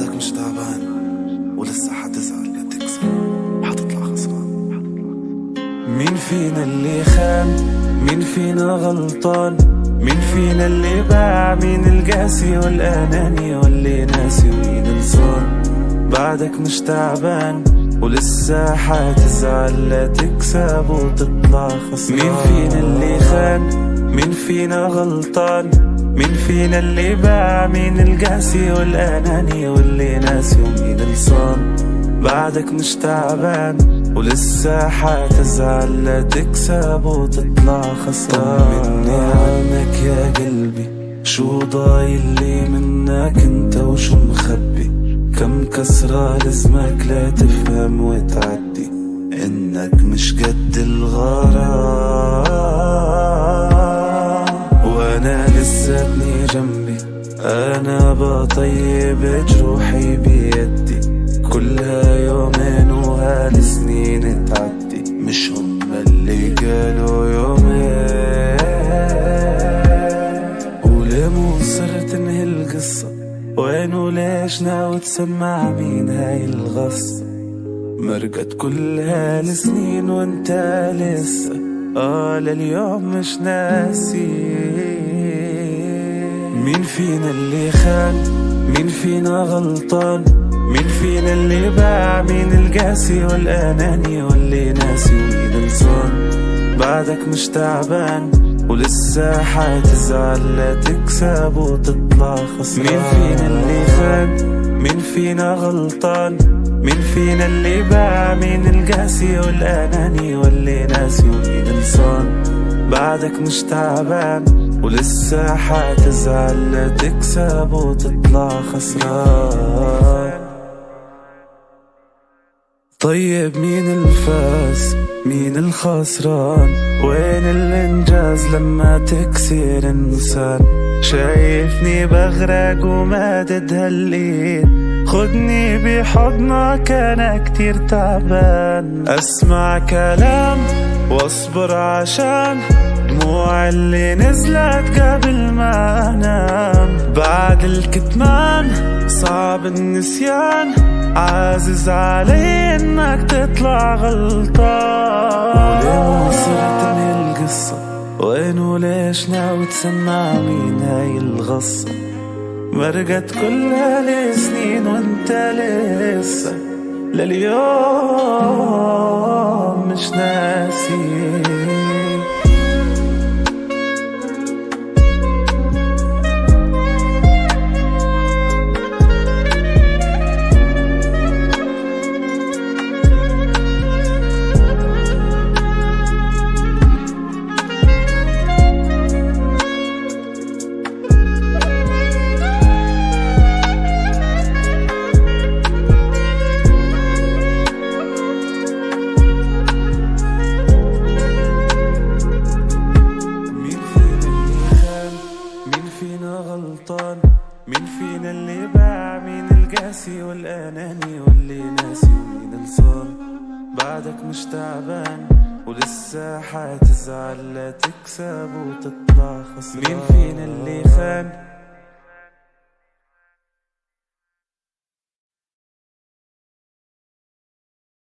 بعدك مش تعبان ولسه حتزعل لا تكسب، حتطلع خسران. مين فينا اللي خان؟ مين فينا غلطان؟ مين فينا اللي باع؟ مين القاسي والأناني واللي ناسي؟ ومين الصان؟ بعدك مش تعبان ولسه حتزعل لا تكسب وتطلع خسران. مين فينا اللي خان؟ مين فينا غلطان؟ مين فينا اللي باع؟ مين القاسي والأناني واللي ناسي؟ ومين الصان؟ بعدك مش تعبان ولسه حتزعل لا تكسب وتطلع خسران. طمني عنك يا قلبي، شو ضايل لي منك انت وشو مخبي؟ كم كسرة لازمك لا تفهم وتعدي انك مش قد الغرام. وانا لساتني جنبي، انا بطيب جروحي بيدي، كلها يومين وهالسنين تعدي، مش هم اللي قالوا يومين. وليه مو صرت انهي القصة؟ وين وليش ناوي تسمع مين هاي الغصة؟ مرقت كل هالسنين وانت لسه لليوم مش ناسي. مين فينا اللي خان؟ مين فينا غلطان؟ مين فينا اللي باع؟ مين القاسي والأناني واللي ناسي؟ ومين الصان؟ بعدك مش تعبان ولسه حتزعل لا تكسب وتطلع خسران. مين فينا اللي خان؟ مين فينا غلطان؟ مين فينا اللي باع؟ مين القاسي والأناني واللي ناسي؟ ومين الصان؟ بعدك مش تعبان ولسه حتزعل لا تكسب وتطلع خسران. طيب مين الفاز؟ مين الخسران؟ وين الانجاز لما تكسر انسان؟ شايفني بغرق ومادد هالايد، خدني بحضنك انا كتير تعبان. اسمع كلام واصبر عشان دموع اللي نزلت قبل ما انام. بعد الكتمان صعب النسيان، عازز علي انك تطلع غلطان. وليه وصلت انهي القصة؟ وين وليش ناوي تسمع مين هاي الغصة؟ مرقت كل هالسنين وانت لسه لليوم مش ناسي. مين فينا اللي باع؟ مين القاسي والأناني واللي ناسي؟ ومين الصان؟ بعدك مش تعبان ولسه حتزعل لا تكسب وتطلع خسران. مين فينا اللي خان؟